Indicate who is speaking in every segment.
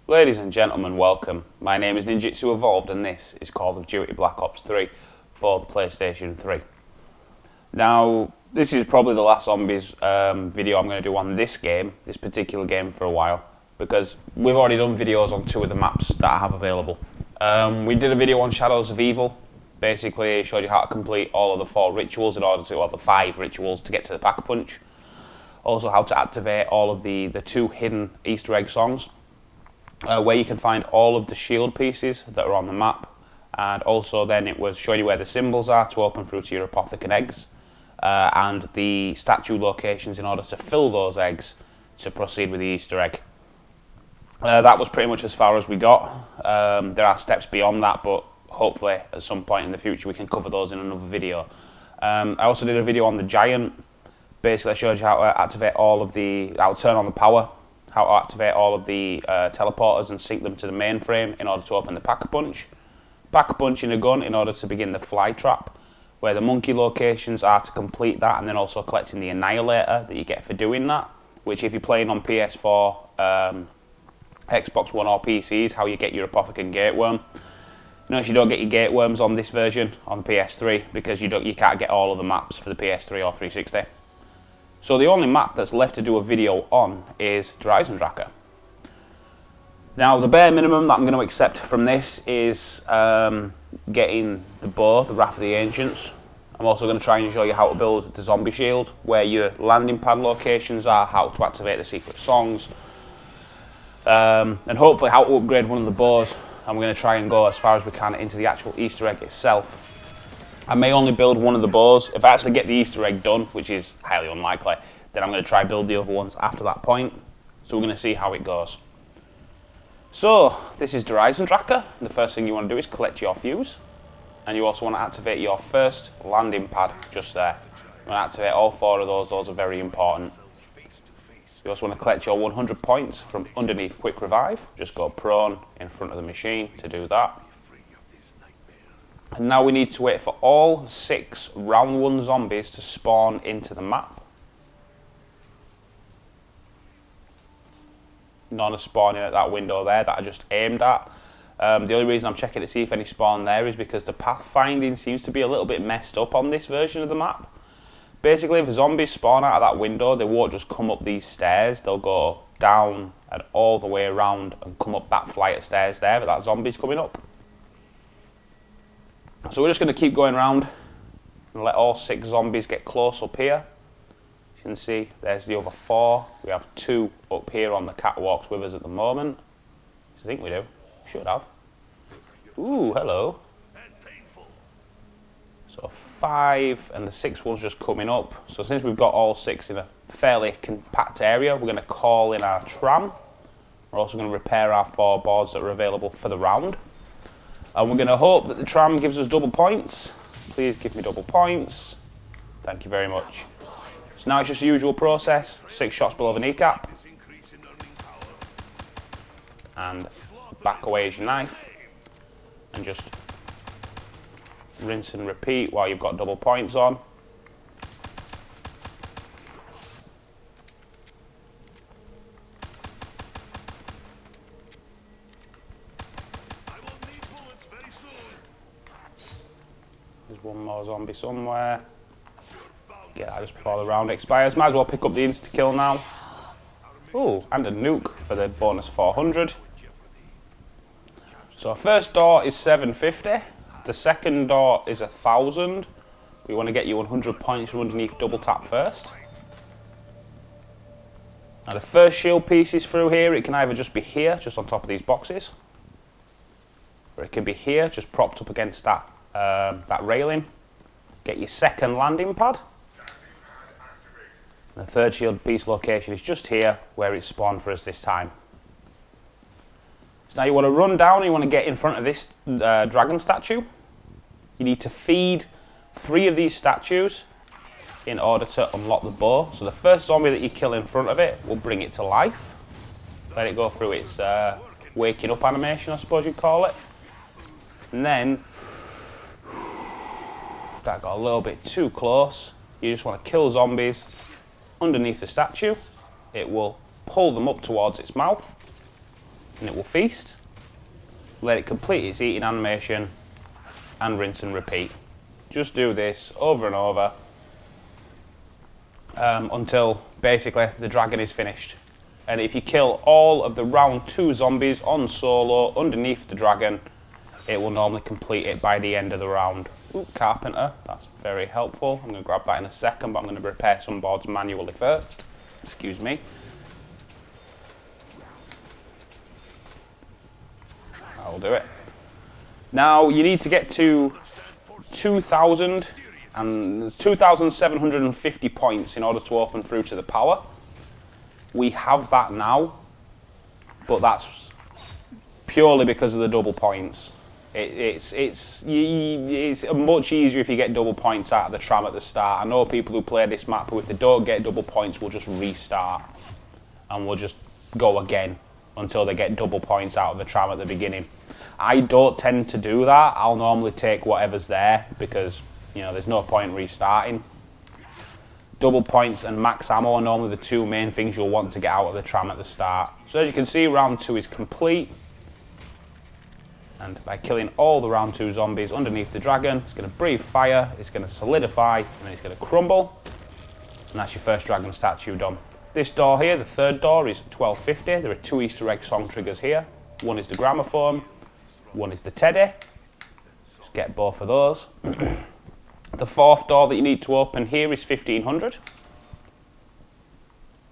Speaker 1: Ladies and gentlemen, welcome. My name is Ninjitsu Evolved and this is Call of Duty Black Ops 3 for the PlayStation 3. Now, this is probably the last Zombies video I'm going to do on this game, this particular game, for a while, because we've already done videos on 2 of the maps that I have available. We did a video on Shadows of Evil. Basically, it showed you how to complete all of the 4 rituals in order to, or the 5 rituals to get to the Pack-a-Punch. Also, how to activate all of the 2 hidden Easter egg songs, where you can find all of the shield pieces that are on the map, and also then it was showing you where the symbols are to open through to your apothecary eggs, and the statue locations in order to fill those eggs to proceed with the Easter egg. That was pretty much as far as we got. There are steps beyond that, but hopefully at some point in the future we can cover those in another video. I also did a video on the Giant. Basically I showed you how to activate all of the, how to turn on the power, how to activate all of the teleporters and sync them to the mainframe in order to open the Pack-a-Punch. Pack-a-Punch in a gun in order to begin the fly trap, where the monkey locations are to complete that, and then also collecting the Annihilator that you get for doing that, which if you're playing on PS4, Xbox One or PCs, how you get your apothecary gateworm. Notice you don't get your gateworms on this version on PS3 because you can't get all of the maps for the PS3 or 360. So the only map that's left to do a video on is Eisendrache. Now the bare minimum that I'm going to accept from this is getting the bow, the Wrath of the Ancients. I'm also going to try and show you how to build the zombie shield, where your landing pad locations are, how to activate the secret songs, and hopefully how to upgrade one of the bows. And we're going to try and go as far as we can into the actual Easter egg itself. I may only build one of the bows. If I actually get the Easter egg done, which is highly unlikely, then I'm going to try and build the other ones after that point. So we're going to see how it goes. So, this is Eisendrache. The first thing you want to do is collect your fuse. And you also want to activate your first landing pad just there. You want to activate all 4 of those are very important. You also want to collect your 100 points from underneath Quick Revive. Just go prone in front of the machine to do that. And now we need to wait for all 6 round 1 zombies to spawn into the map. None are spawning at that window there that I just aimed at. The only reason I'm checking to see if any spawn there is because the pathfinding seems to be a little bit messed up on this version of the map. Basically, if zombies spawn out of that window, they won't just come up these stairs. They'll go down and all the way around and come up that flight of stairs there, but that zombie's coming up. So we're just going to keep going around and let all 6 zombies get close up here. As you can see, there's the other 4. We have 2 up here on the catwalks with us at the moment. I think we do. Should have. Ooh, hello. So 5, and the 6th one's just coming up. So since we've got all 6 in a fairly compact area, we're going to call in our tram. We're also going to repair our 4 boards that are available for the round. And we're going to hope that the tram gives us double points. Please give me double points. Thank you very much. So now it's just the usual process. 6 shots below the kneecap. And back away is your knife. And just rinse and repeat while you've got double points on. There's one more zombie somewhere. Get that just before the round expires. Might as well pick up the insta-kill now. Ooh, and a nuke for the bonus 400. So our first door is 750. The second door is 1000. We want to get you 100 points from underneath double tap first. Now the first shield piece is through here. It can either just be here, just on top of these boxes, or it can be here, just propped up against that that railing. Get your second landing pad. The third shield piece location is just here, where it's spawned for us this time. So now you want to run down and you want to get in front of this dragon statue. You need to feed 3 of these statues in order to unlock the bow. So the first zombie that you kill in front of it will bring it to life. Let it go through its waking up animation, I suppose you'd call it. And then, that got a little bit too close. You just want to kill zombies underneath the statue. It will pull them up towards its mouth. and it will feast. Let it complete its eating animation and rinse and repeat. Just do this over and over until basically the dragon is finished. And if you kill all of the round 2 zombies on solo underneath the dragon, it will normally complete it by the end of the round. Ooh, carpenter, that's very helpful. I'm going to grab that in a second, but I'm going to repair some boards manually first. Excuse me. I'll do it. Now you need to get to 2,000, and there's 2,750 points in order to open through to the power. We have that now, but that's purely because of the double points. It's much easier if you get double points out of the tram at the start. I know people who play this map who, if they don't get double points, will just restart and will just go again until they get double points out of the tram at the beginning. I don't tend to do that. I'll normally take whatever's there because, you know, there's no point restarting. Double points and max ammo are normally the 2 main things you'll want to get out of the tram at the start. So as you can see, round 2 is complete. And by killing all the round 2 zombies underneath the dragon, it's going to breathe fire, it's going to solidify, and then it's going to crumble. And that's your first dragon statue done. This door here, the 3rd door, is 1250. There are 2 Easter egg song triggers here. One is the gramophone, one is the teddy. Just get both of those. The 4th door that you need to open here is 1500.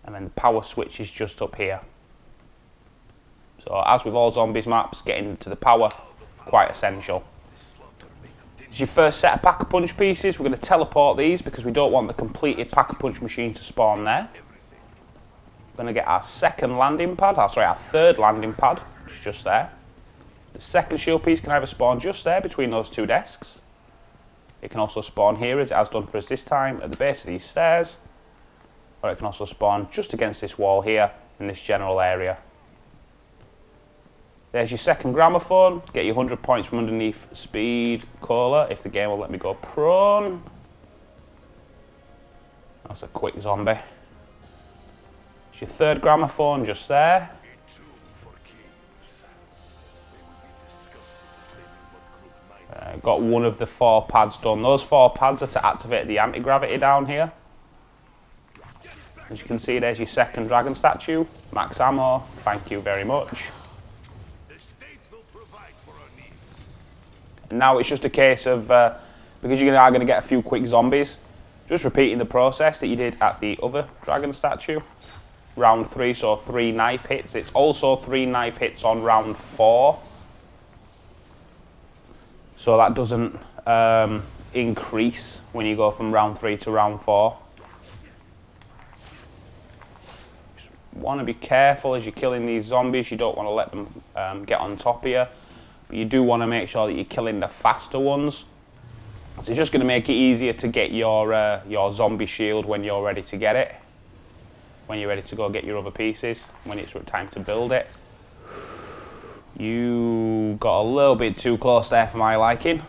Speaker 1: And then the power switch is just up here. So as with all zombies maps, getting to the power, quite essential. As your first set of pack-a-punch pieces, we're going to teleport these because we don't want the completed pack-a-punch machine to spawn there. We're going to get our 2nd landing pad, our 3rd landing pad, which is just there. The 2nd shield piece can either spawn just there between those 2 desks. It can also spawn here, as it has done for us this time, at the base of these stairs. Or it can also spawn just against this wall here, in this general area. There's your 2nd gramophone. Get your 100 points from underneath speed cola, if the game will let me go prone. That's a quick zombie. It's your 3rd gramophone just there. Got one of the 4 pads done. Those 4 pads are to activate the anti-gravity down here. As you can see, there's your 2nd dragon statue. Max ammo, thank you very much. And now it's just a case of, because you are going to get a few quick zombies, just repeating the process that you did at the other dragon statue. Round 3, so 3 knife hits. It's also 3 knife hits on round 4. So that doesn't increase when you go from round 3 to round 4. Just want to be careful as you're killing these zombies. You don't want to let them get on top of you. But you do want to make sure that you're killing the faster ones. So it's just going to make it easier to get your zombie shield when you're ready to get it. When you're ready to go get your other pieces. When it's time to build it. You got a little bit too close there for my liking.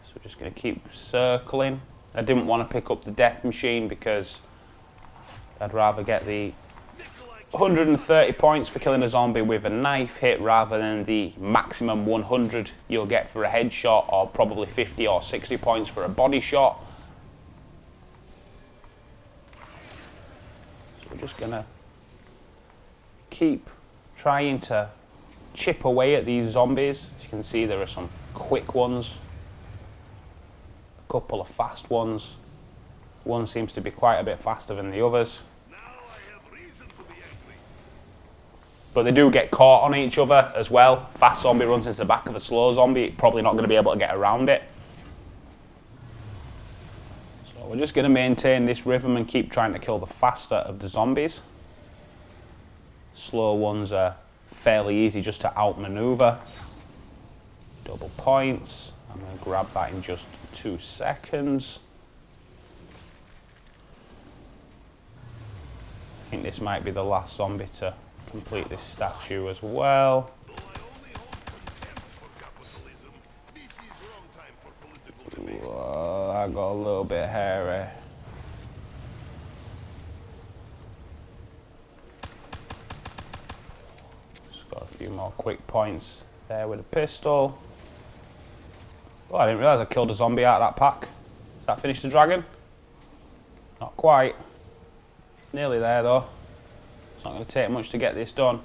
Speaker 1: So we're just going to keep circling. I didn't want to pick up the death machine because I'd rather get the 130 points for killing a zombie with a knife hit rather than the maximum 100 you'll get for a headshot, or probably 50 or 60 points for a body shot. So we're just going to keep trying to chip away at these zombies. As you can see, there are some quick ones, a couple of fast ones. One seems to be quite a bit faster than the others. But they do get caught on each other as well. Fast zombie runs into the back of a slow zombie, probably not going to be able to get around it. So we're just going to maintain this rhythm and keep trying to kill the faster of the zombies. Slow ones are fairly easy just to outmaneuver. Double points. I'm going to grab that in just 2 seconds. I think this might be the last zombie to complete this statue as well. Whoa, that got a little bit hairy. few more quick points there with a pistol. Oh, I didn't realise I killed a zombie out of that pack. Does that finish the dragon? Not quite. Nearly there though. It's not going to take much to get this done.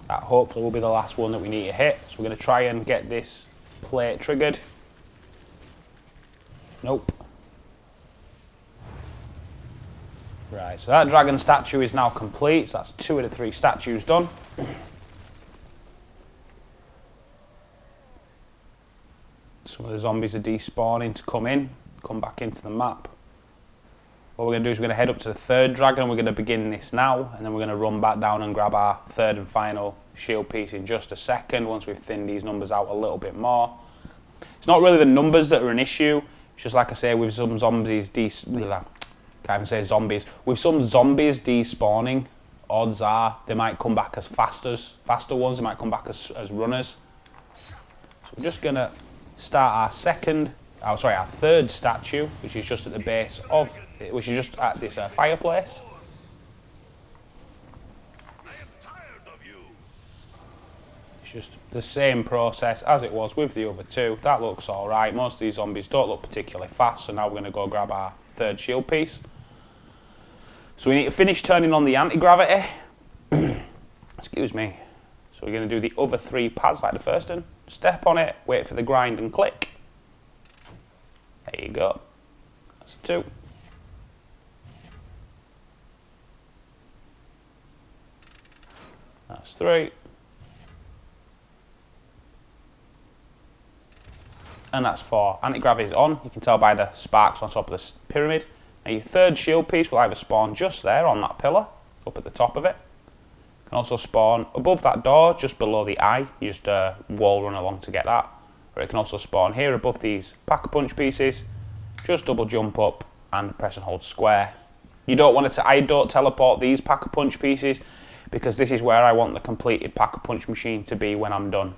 Speaker 1: That hopefully will be the last one that we need to hit. So we're going to try and get this plate triggered. Nope. Right, so that dragon statue is now complete. So that's 2 of the 3 statues done. Some of the zombies are despawning to come back into the map. What we're going to do is we're going to head up to the 3rd dragon. We're going to begin this now, and then we're going to run back down and grab our 3rd and final shield piece in just a second once we've thinned these numbers out a little bit more. It's not really the numbers that are an issue. It's just like I say, with some zombies can't even say zombies. With some zombies despawning, odds are they might come back as faster ones. They might come back as runners. So we're just going to start our 3rd statue, which is just at the base of, which is just at this fireplace. It's just the same process as it was with the other 2. That looks alright. Most of these zombies don't look particularly fast, so now we're going to go grab our 3rd shield piece. So we need to finish turning on the anti-gravity. Excuse me. So we're going to do the other 3 pads like the first one. Step on it, wait for the grind and click. There you go. That's 2. That's 3. And that's 4. Anti-gravity is on. You can tell by the sparks on top of the pyramid. Now your 3rd shield piece will either spawn just there on that pillar, up at the top of it. Can also spawn above that door, just below the eye. You just wall run along to get that. Or it can also spawn here above these pack-a-punch pieces. Just double jump up and press and hold square. You don't want to. I don't teleport these pack-a-punch pieces because this is where I want the completed pack-a-punch machine to be when I'm done.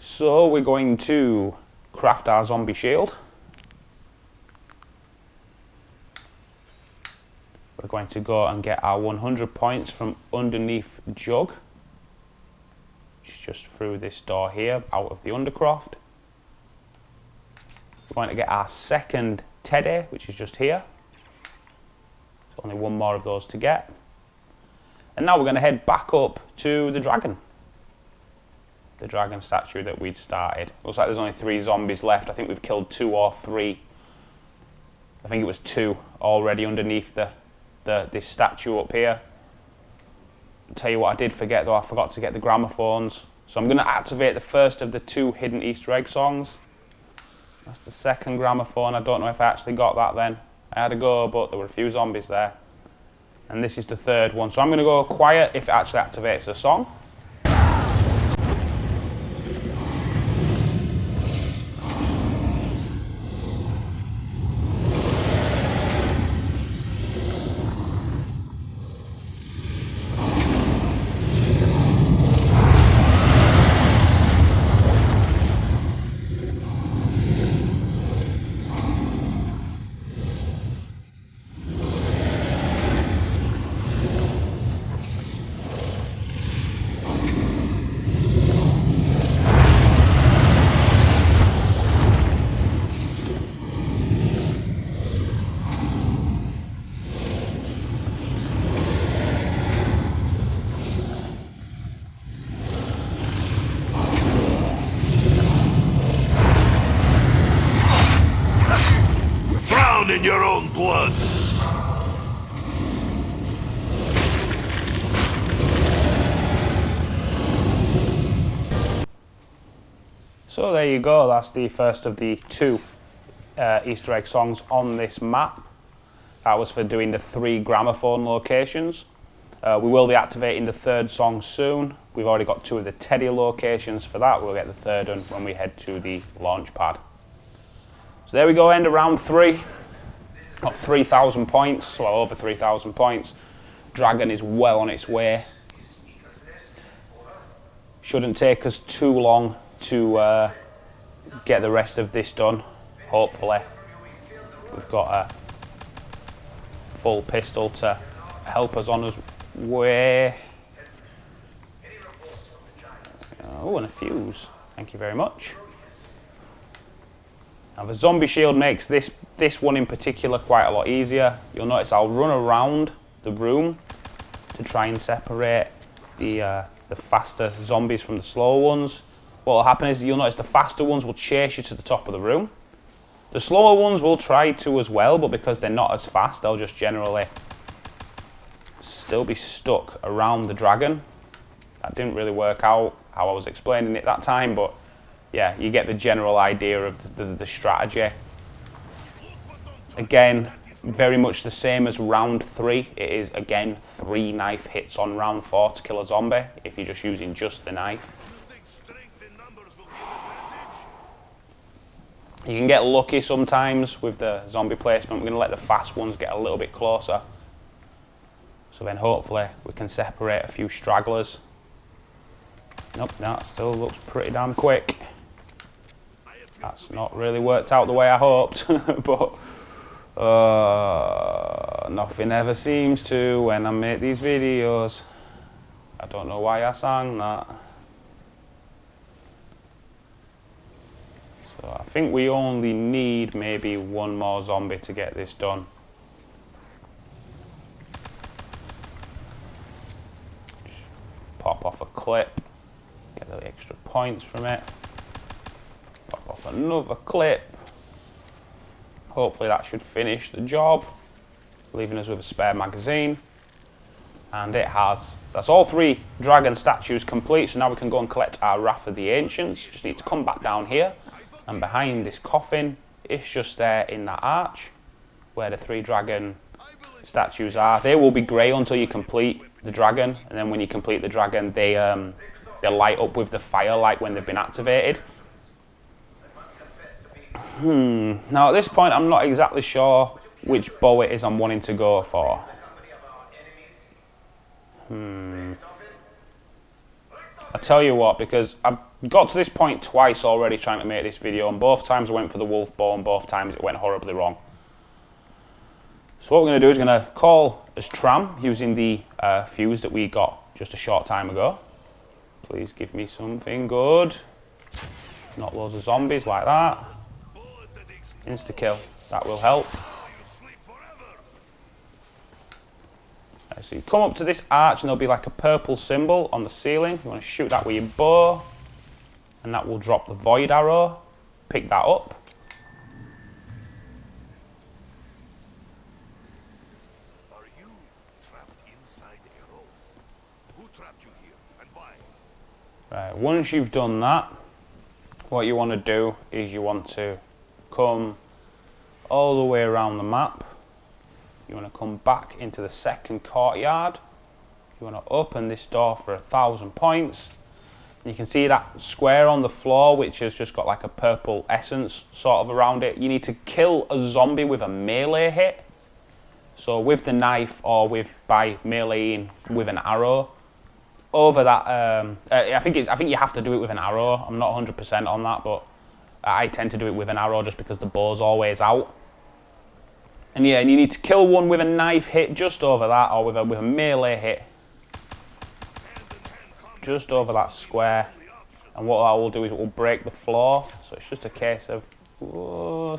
Speaker 1: So we're going to craft our zombie shield. We're going to go and get our 100 points from underneath Jug, which is just through this door here, out of the Undercroft. We're going to get our 2nd Teddy, which is just here. There's only 1 more of those to get. And now we're going to head back up to the dragon. The dragon statue that we'd started. Looks like there's only 3 zombies left. I think we've killed 2 or 3. I think it was 2 already underneath this statue up here. I'll tell you what I did forget though, I forgot to get the gramophones. So I'm going to activate the first of the 2 hidden Easter egg songs. That's the 2nd gramophone. I don't know if I actually got that then. I had a go, but there were a few zombies there. And this is the 3rd one. So I'm going to go quiet if it actually activates the song.
Speaker 2: In your own blood.
Speaker 1: So there you go, that's the first of the 2 Easter egg songs on this map. That was for doing the 3 gramophone locations. We will be activating the 3rd song soon. We've already got 2 of the Teddy locations for that. We'll get the 3rd one when we head to the launch pad. So there we go, end of round 3. Got 3,000 points, well over 3,000 points. Dragon is well on its way. Shouldn't take us too long to get the rest of this done, hopefully. We've got full pistol to help us on his way. Oh, and a fuse. Thank you very much. Now the zombie shield makes this one in particular quite a lot easier. You'll notice I'll run around the room to try and separate the faster zombies from the slower ones. What will happen is you'll notice the faster ones will chase you to the top of the room. The slower ones will try to as well, but because they're not as fast, they'll just generally still be stuck around the dragon. That didn't really work out how I was explaining it that time, but yeah, you get the general idea of the strategy. Again, very much the same as round 3. It is, again, 3 knife hits on round 4 to kill a zombie, if you're just using just the knife. You can get lucky sometimes with the zombie placement. We're going to let the fast ones get a little bit closer. So then hopefully we can separate a few stragglers. Nope, that still looks pretty damn quick. That's not really worked out the way I hoped, but nothing ever seems to when I make these videos. I don't know why I sang that. So I think we only need maybe one more zombie to get this done. Pop off a clip, get the extra points from it. Pop off another clip. Hopefully that should finish the job, leaving us with a spare magazine. And it has. That's all 3 dragon statues complete, so now we can go and collect our Wrath of the Ancients. Just need to come back down here, and behind this coffin, it's just there in that arch, where the 3 dragon statues are. They will be grey until you complete the dragon, and then when you complete the dragon, they light up with the fire like when they've been activated. Now at this point I'm not exactly sure which bow it is I'm wanting to go for. I tell you what, because I've got to this point twice already trying to make this video, and both times I went for the wolf bow and both times it went horribly wrong. So what we're going to do is going to call as Tram using the fuse that we got just a short time ago. Please give me something good. Not loads of zombies like that. Insta-kill. That will help. So you come up to this arch and there'll be like a purple symbol on the ceiling. You want to shoot that with your bow. And that will drop the void arrow. Pick that up. Right, once you've done that, what you want to do is you want to come all the way around the map. You want to come back into the second courtyard. You want to open this door for 1,000 points. And you can see that square on the floor, which has just got like a purple essence sort of around it. You need to kill a zombie with a melee hit. So with the knife or by meleeing with an arrow. Over that, I think you have to do it with an arrow. I'm not 100% on that, but I tend to do it with an arrow just because the bow's always out. And yeah, and you need to kill one with a knife hit just over that, or with a melee hit just over that square. And what that will do is it will break the floor. So it's just a case of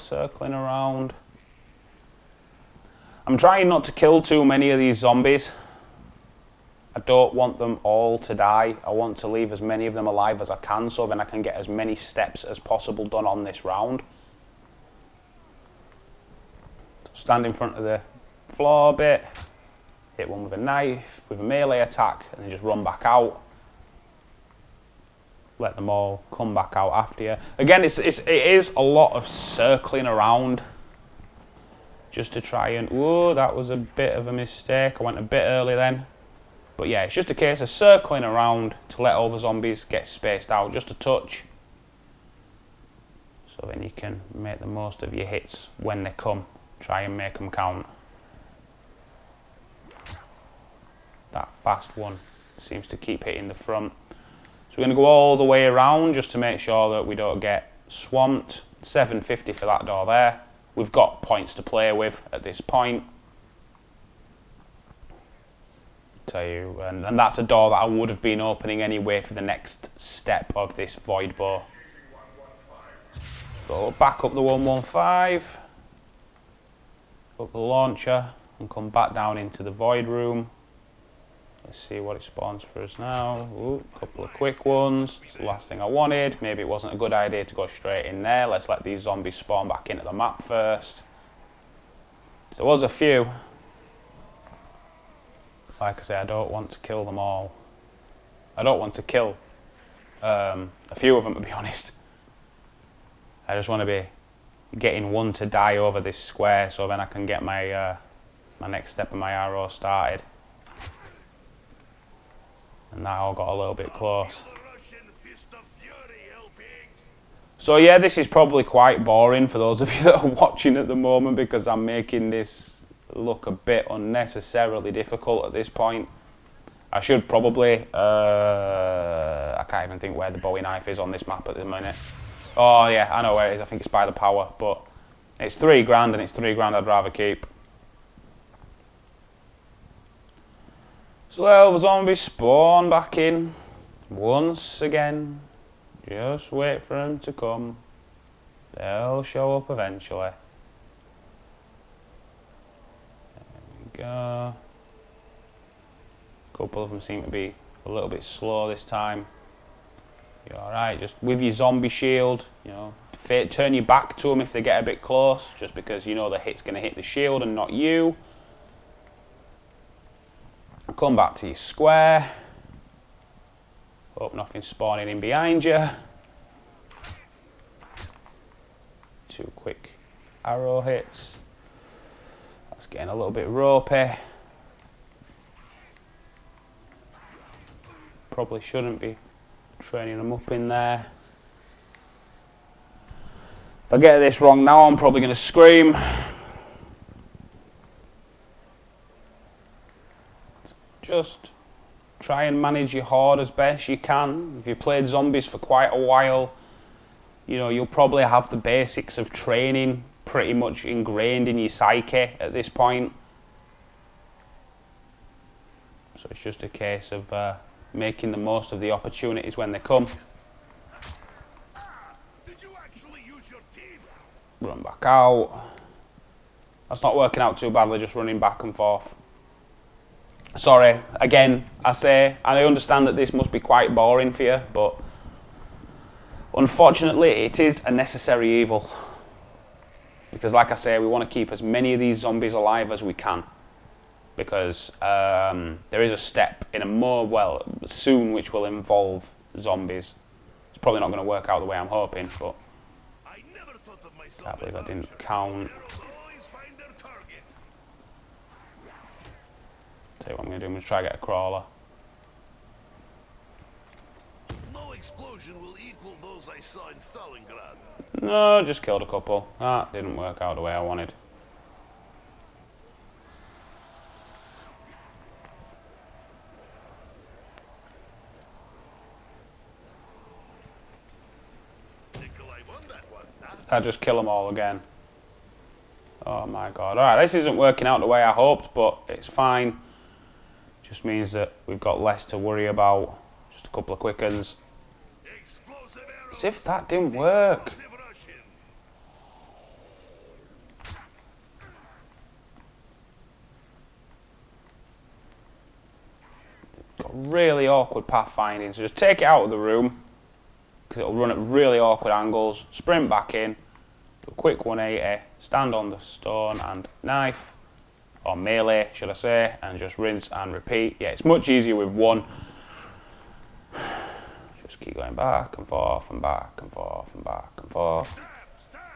Speaker 1: circling around. I'm trying not to kill too many of these zombies. I don't want them all to die. I want to leave as many of them alive as I can, so then I can get as many steps as possible done on this round. Stand in front of the floor bit, hit one with a knife, with a melee attack, and then just run back out. Let them all come back out after you. Again, it is a lot of circling around just to try and... Whoa, that was a bit of a mistake. I went a bit early then. But yeah, it's just a case of circling around to let all the zombies get spaced out just a touch. So then you can make the most of your hits when they come. Try and make them count. That fast one seems to keep hitting the front. So we're going to go all the way around just to make sure that we don't get swamped. 750 for that door there. We've got points to play with at this point. tell you. And that's a door that I would have been opening anyway for the next step of this void bow. So back up the 115, up the launcher, and come back down into the void room. Let's see what it spawns for us now. Ooh, couple of quick ones. It's the last thing I wanted. Maybe it wasn't a good idea to go straight in there. Let's let these zombies spawn back into the map first. There was a few. Like I say, I don't want to kill them all. I don't want to kill a few of them, to be honest. I just want to be getting one to die over this square, so then I can get my my next step of my arrow started. And that all got a little bit close. So yeah, this is probably quite boring for those of you that are watching at the moment, because I'm making this look a bit unnecessarily difficult at this point. I should probably, I can't even think where the Bowie knife is on this map at the minute. Oh yeah, I know where it is. I think it's by the power, but it's £3 grand, and it's £3 grand I'd rather keep. So well, the zombies spawn back in once again. Just wait for them to come. They'll show up eventually. There we go. A couple of them seem to be a little bit slow this time. You're alright, just with your zombie shield, you know, turn your back to them if they get a bit close, just because you know the hit's going to hit the shield and not you. Come back to your square. Hope nothing's spawning in behind you. 2 quick arrow hits. That's getting a little bit ropey. Probably shouldn't be training them up in there. If I get this wrong now, I'm probably going to scream. Just try and manage your horde as best you can. If you've played zombies for quite a while, you know, you'll probably have the basics of training pretty much ingrained in your psyche at this point. So it's just a case of making the most of the opportunities when they come.
Speaker 2: Did you actually use your teeth?
Speaker 1: Run back out. That's not working out too badly, just running back and forth. Sorry, again, I understand that this must be quite boring for you, but unfortunately it is a necessary evil. Because like I say, we want to keep as many of these zombies alive as we can. Because there is a step in soon which will involve zombies. It's probably not going to work out the way I'm hoping, but
Speaker 2: I never thought of myself.
Speaker 1: can't believe I didn't count. Tell you what I'm going to do, I'm going to try to get a crawler.
Speaker 2: No explosion will equal those I saw in Stalingrad.
Speaker 1: No, just killed a couple. That didn't work out the way I wanted. I just kill them all again. Oh my god. Alright, this isn't working out the way I hoped, but it's fine. Just means that we've got less to worry about. Just a couple of quick uns. As if that didn't work. Got really awkward pathfinding, so just take it out of the room, because it'll run at really awkward angles. Sprint back in, do a quick 180, stand on the stone and knife, or melee should I say, and just rinse and repeat. Yeah, it's much easier with one. Just keep going back and forth and back and forth and back and forth.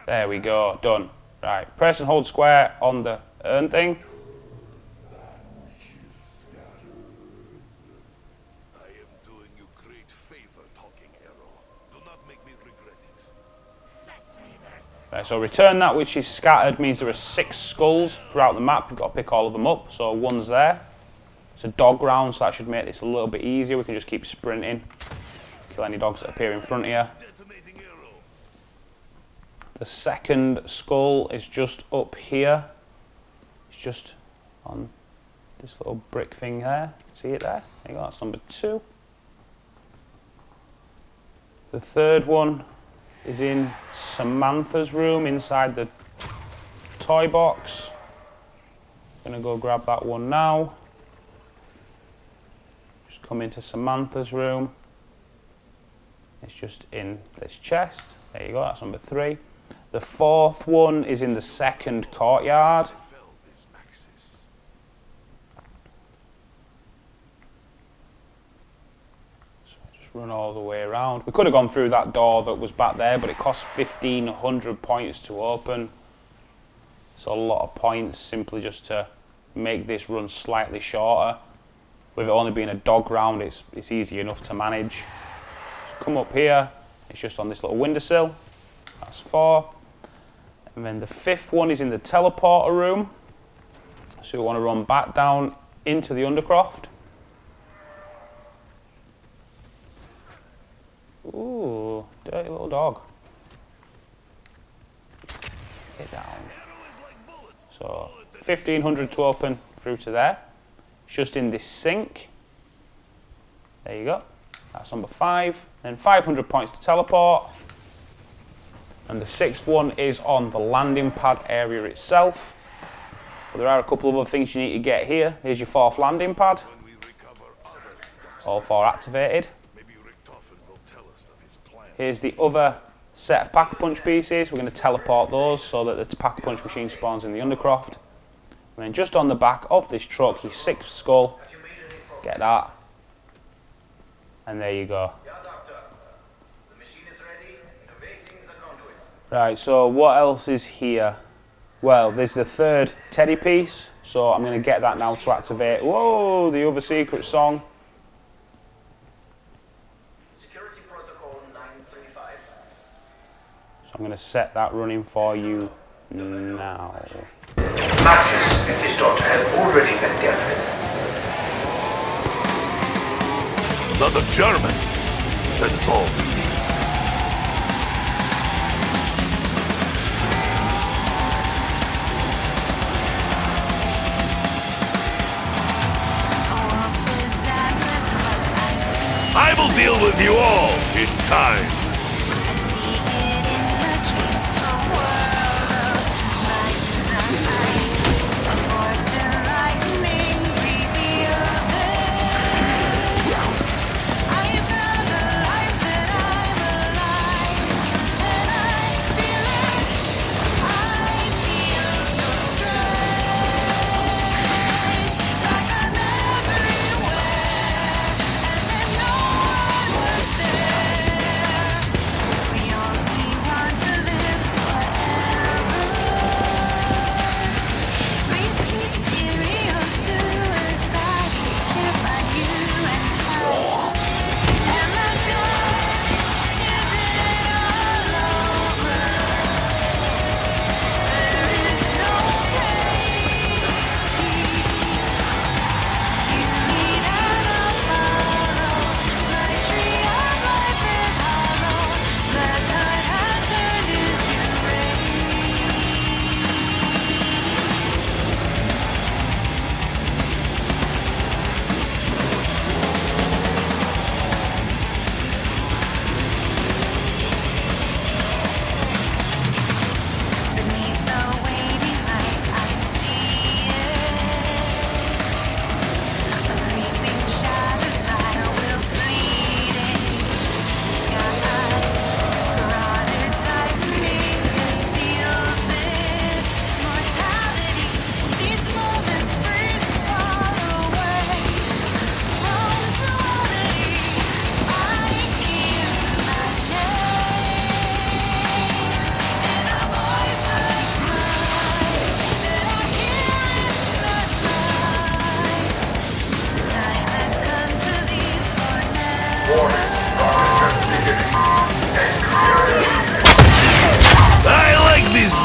Speaker 1: There we go, done. Right, press and hold square on the urn thing. Right, so return that which is scattered means there are 6 skulls throughout the map. You've got to pick all of them up. So one's there. It's a dog round, so that should make this a little bit easier. We can just keep sprinting. Kill any dogs that appear in front of you. The second skull is just up here. It's just on this little brick thing there. See it there? There you go, that's number 2. The third one is in Samantha's room inside the toy box. Gonna go grab that one now. Just come into Samantha's room. It's just in this chest. There you go, that's number 3. The fourth one is in the second courtyard. So just run all the way around. We could have gone through that door that was back there, but it costs 1,500 points to open. So a lot of points simply just to make this run slightly shorter. With it only being a dog round, it's easy enough to manage. Just come up here, it's just on this little windowsill. That's 4. And then the 5th one is in the teleporter room. So we want to run back down into the Undercroft. Ooh, dirty little dog. Get down. So 1,500 to open through to there. It's just in this sink. There you go. That's number 5. Then 500 points to teleport. And the 6th one is on the landing pad area itself. But there are a couple of other things you need to get here. Here's your 4th landing pad. All 4 activated. Here's the other set of Pack-a-Punch pieces. We're going to teleport those so that the Pack-a-Punch machine spawns in the Undercroft. And then just on the back of this truck, your 6th skull. Get that. And there you go. Right, so what else is here? Well, there's the 3rd teddy piece, so I'm going to get that now to activate. Whoa, the other secret song.
Speaker 3: Security protocol 935.
Speaker 1: So I'm going to set that running for you now.
Speaker 3: Maxis and his daughter have already been dealt with.
Speaker 2: Another German. That is all. I will deal with you all in time.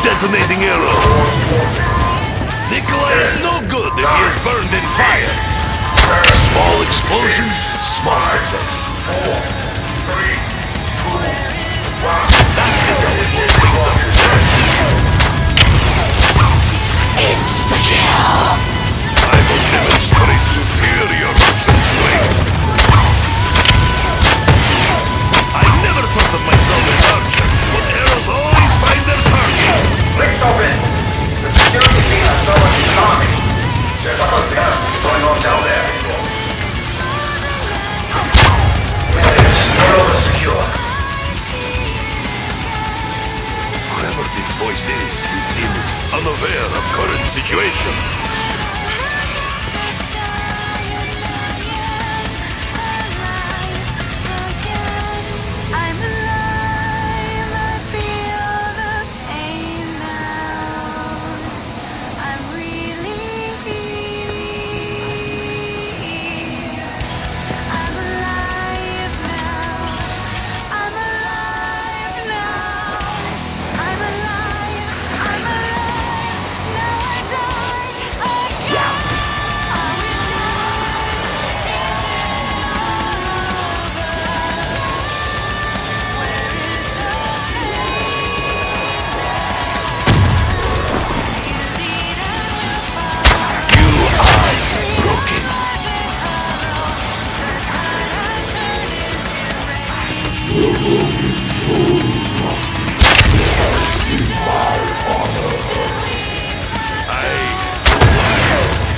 Speaker 2: Detonating arrow. Nikolai is no good if he is burned in fire. Small explosion, small success.
Speaker 3: 4, 3, 2, 1.
Speaker 2: That is how we blow things up with pressure.
Speaker 4: Insta-kill!
Speaker 2: I will demonstrate.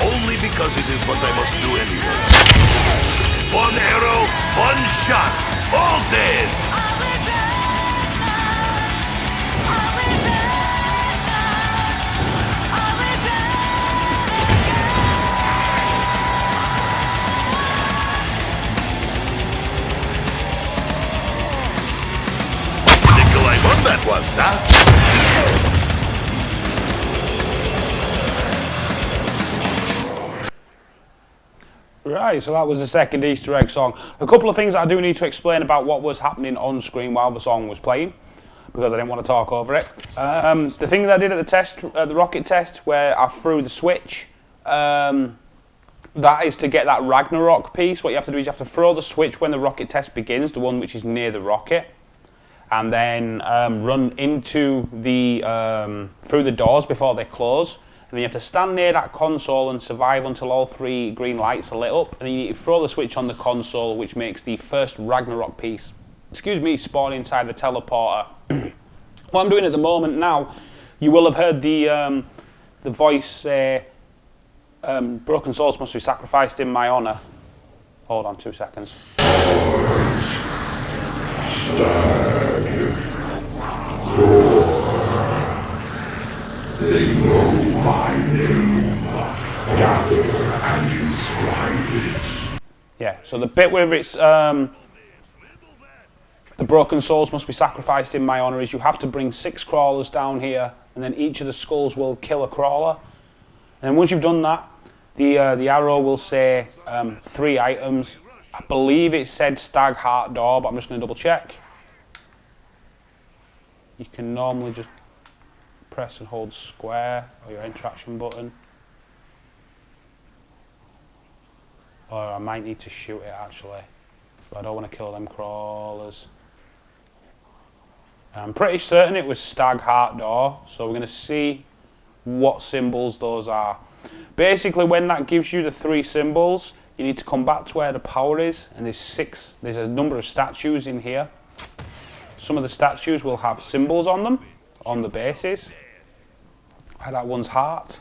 Speaker 2: Only because it is what I must do anyway. One arrow, one shot, all dead! Nikolai won that one, huh?
Speaker 1: Right, so that was the second Easter egg song. A couple of things I do need to explain about what was happening on screen while the song was playing, because I didn't want to talk over it. The thing that I did at the test, the rocket test, where I threw the switch, that is to get that Ragnarok piece. What you have to do is you have to throw the switch when the rocket test begins, the one which is near the rocket, and then run into the through the doors before they close. And then you have to stand near that console and survive until all three green lights are lit up. And then you need to throw the switch on the console, which makes the first Ragnarok piece, spawn inside the teleporter. What I'm doing at the moment now, you will have heard the voice say, broken souls must be sacrificed in my honor. Hold on 2 seconds.
Speaker 4: They know my name. Gather and inscribe it.
Speaker 1: Yeah, so the bit where it's the broken souls must be sacrificed in my honor is you have to bring 6 crawlers down here, and then each of the skulls will kill a crawler. And then once you've done that, the arrow will say 3 items. I believe it said stag heart door, but I'm just going to double check. You can normally just press and hold square or your interaction button, or I might need to shoot it actually, but I don't want to kill them crawlers. I'm pretty certain it was stag heart door, so we're going to see what symbols those are. Basically, when that gives you the 3 symbols, you need to come back to where the power is, and there's a number of statues in here. Some of the statues will have symbols on them, on the bases. Like that one's heart.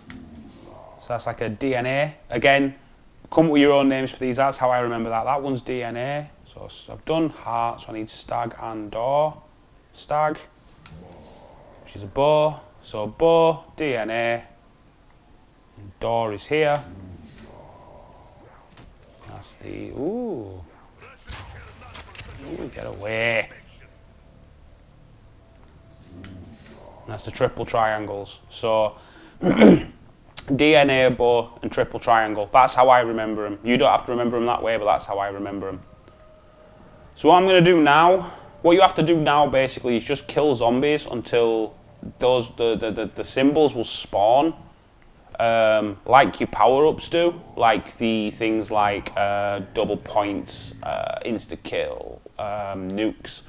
Speaker 1: So that's like a DNA. Again, come up with your own names for these. That's how I remember that. That one's DNA. So I've done heart, so I need stag and door. Stag, which is a bow. So bow, DNA, and door is here. That's the, ooh, get away. That's the triple triangles. So DNA, bow, and triple triangle. That's how I remember them. You don't have to remember them that way, but that's how I remember them. So what I'm going to do now, what you have to do now basically is just kill zombies until those the symbols will spawn, like your power-ups do, like the things like double points, insta kill, nukes.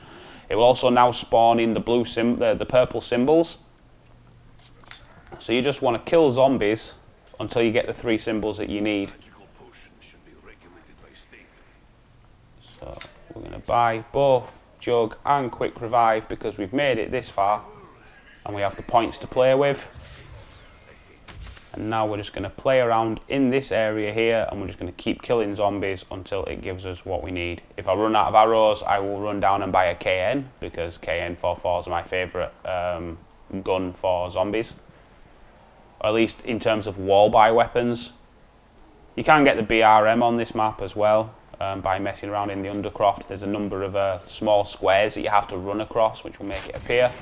Speaker 1: It will also now spawn in the blue the purple symbols. So you just want to kill zombies until you get the 3 symbols that you need. So we're going to buy both jug and quick revive because we've made it this far and we have the points to play with. And now we're just going to play around in this area here, and we're just going to keep killing zombies until it gives us what we need. If I run out of arrows, I will run down and buy a KN, because KN 44s are my favourite gun for zombies. or at least in terms of wall-buy weapons. You can get the BRM on this map as well by messing around in the Undercroft. There's a number of small squares that you have to run across, which will make it appear.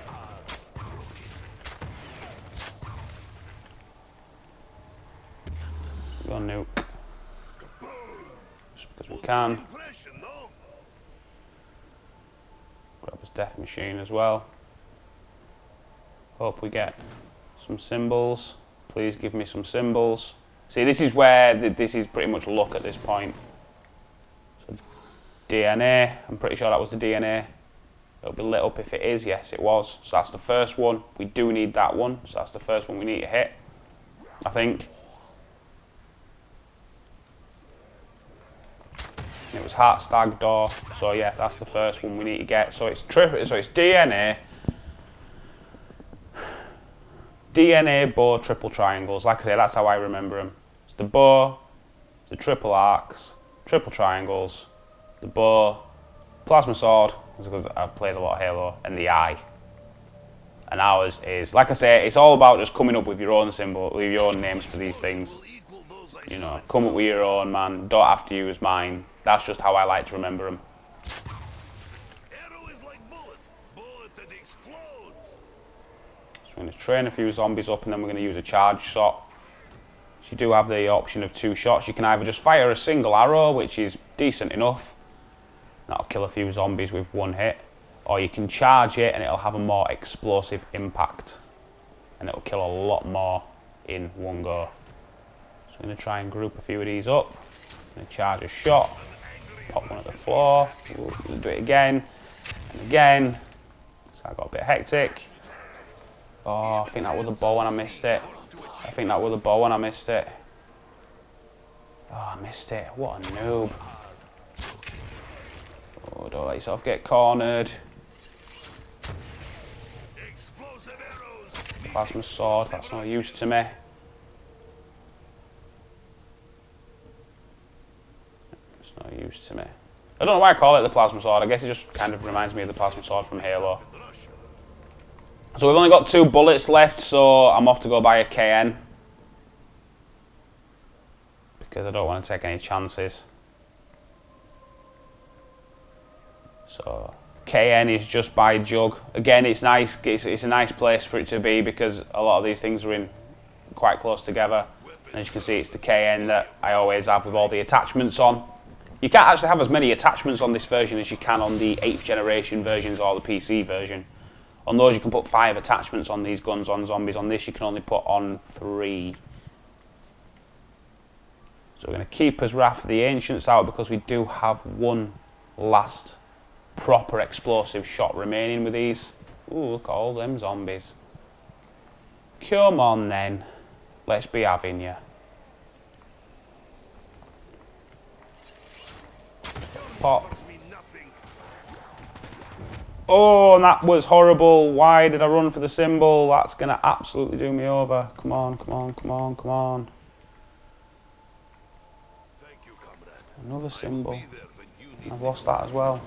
Speaker 1: Go nuke. Just because we can. Grab his death machine as well. Hope we get some symbols. Please give me some symbols. See, this is where this is pretty much luck at this point. So DNA, I'm pretty sure that was the DNA. It'll be lit up if it is. Yes, it was. So that's the first one. We do need that one. So that's the first one we need to hit, I think. And it was Heart Stag Door. So yeah, that's the first one we need to get. So it's DNA. DNA, bow, triple triangles. Like I say, that's how I remember them. It's the bow, the triple arcs, triple triangles, the bow, plasma sword, because I've played a lot of Halo, and the eye. And ours is, like I say, it's all about just coming up with your own symbol, with your own names for these things. You know, come up with your own, man. Don't have to use mine. That's just how I like to remember them.
Speaker 2: Arrow is like bullet that explodes.
Speaker 1: So we're going to train a few zombies up, and then we're going to use a charge shot. So you do have the option of 2 shots. You can either just fire a single arrow, which is decent enough. That'll kill a few zombies with 1 hit. Or you can charge it, and it'll have a more explosive impact. And it'll kill a lot more in 1 go. So I'm going to try and group a few of these up. I'm going to charge a shot. Pop one at the floor. We'll do it again. And again. So I got a bit hectic. Oh, I think that was the bow and I missed it. I think that was the bow and I missed it. Oh, I missed it. What a noob. Oh, don't let yourself get cornered. Plasma sword, that's no use to me. It's no use to me. I don't know why I call it the plasma sword. I guess it just kind of reminds me of the plasma sword from Halo. So we've only got 2 bullets left, so I'm off to go buy a KN. Because I don't want to take any chances. So KN is just by Jug. Again, it's nice. It's a nice place for it to be because a lot of these things are in quite close together. And as you can see, it's the KN that I always have with all the attachments on. You can't actually have as many attachments on this version as you can on the 8th generation versions or the PC version. On those, you can put 5 attachments on these guns on zombies. On this, you can only put on 3. So we're going to keep as Wrath of the Ancients out because we do have one last proper explosive shot remaining with these. Ooh, look at all them zombies. Come on then. Let's be having you. Pop. Oh, and that was horrible. Why did I run for the symbol? That's going to absolutely do me over. Come on, come on, come on, come on. Another symbol. I've lost that as well.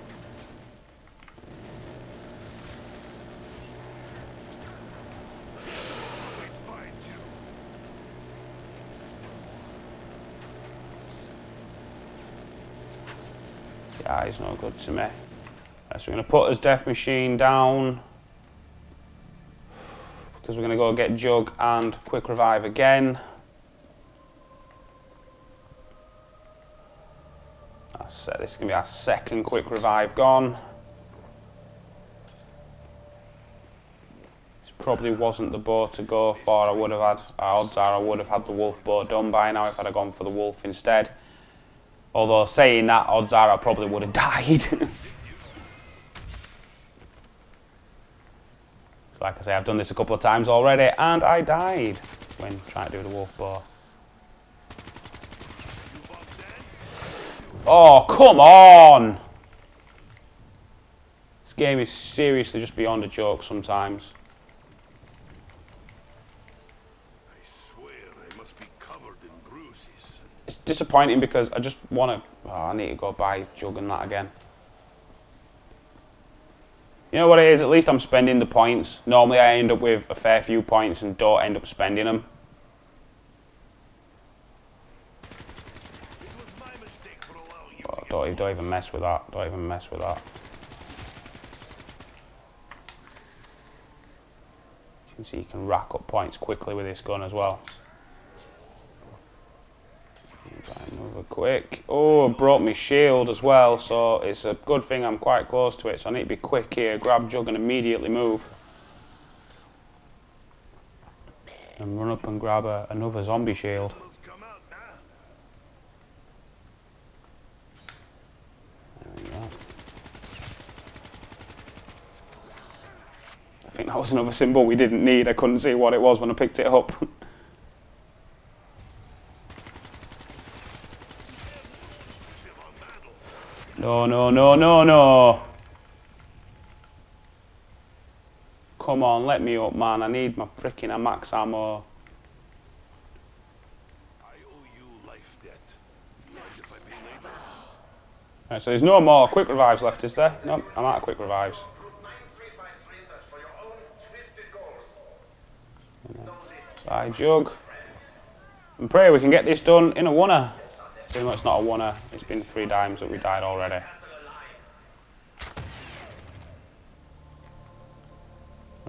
Speaker 1: Yeah, he's no good to me. So we're going to put his death machine down because we're going to go get Jug and quick revive again. That's it. This is going to be our 2nd quick revive gone. This probably wasn't the bow to go for. I would have had, odds are I would have had the wolf bow done by now if I'd have gone for the wolf instead. Although saying that, odds are I probably would have died. Like I say, I've done this a couple of times already, and I died when trying to do the wolf bow. Oh, come on! This game is seriously just beyond a joke sometimes.
Speaker 2: I swear I must be covered in bruises.
Speaker 1: It's disappointing because I just want to... Oh, I need to go buy Jug and that again. You know what it is? At least I'm spending the points. Normally I end up with a fair few points and don't end up spending them. Don't even mess with that. Don't even mess with that. You can see you can rack up points quickly with this gun as well. Move quick. Oh, broke my shield as well, so it's a good thing I'm quite close to it, so I need to be quick here, grab Jug and immediately move. And run up and grab another zombie shield. There we go. I think that was another symbol we didn't need. I couldn't see what it was when I picked it up. No, no, no, no, no. Come on, let me up, man. I need my freaking max ammo.
Speaker 2: I owe you life debt. Mind if I pay later?
Speaker 1: Right, so there's no more quick revives left, is there? Nope, I'm out of quick revives. Bye, Jug. And pray we can get this done in a oneer. Even though it's not a oneer, it's been 3 times that we died already.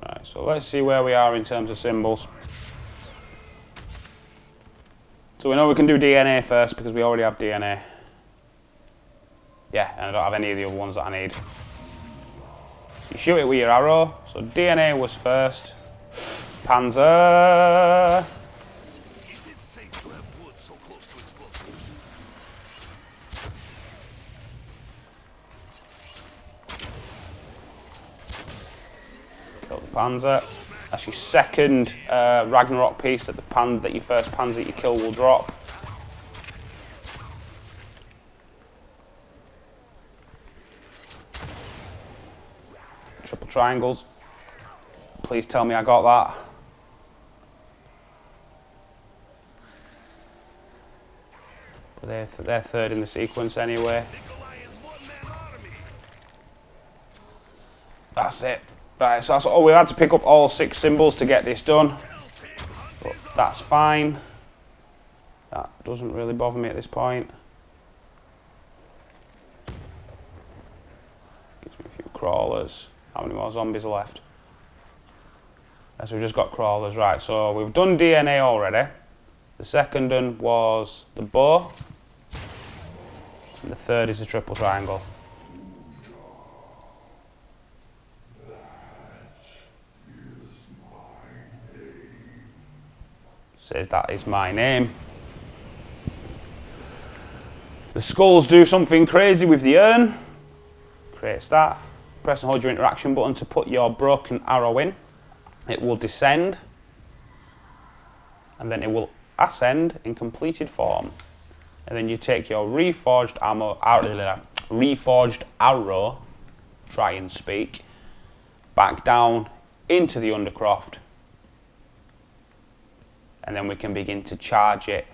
Speaker 1: Right, so let's see where we are in terms of symbols. So we know we can do DNA first because we already have DNA. Yeah, and I don't have any of the other ones that I need. You shoot it with your arrow. So DNA was first. Panzer.
Speaker 2: Is it safe to have wood so close to explosives?
Speaker 1: Kill the Panzer. That's your second Ragnarok piece that your first Panzer that you kill will drop. Triple triangles. Please tell me I got that. But they're third in the sequence anyway. That's it. Right, so that's all. We had to pick up all 6 symbols to get this done. But that's fine. That doesn't really bother me at this point. Gives me a few crawlers. How many more zombies are left? So we've just got crawlers. Right, so we've done DNA already. The second one was the bow. And the third is the triple triangle. Says that is my name. The skulls do something crazy with the urn. Creates that. Press and hold your interaction button to put your broken arrow in. It will descend. And then it will ascend in completed form. And then you take your reforged arrow, try and speak, back down into the undercroft. And then we can begin to charge it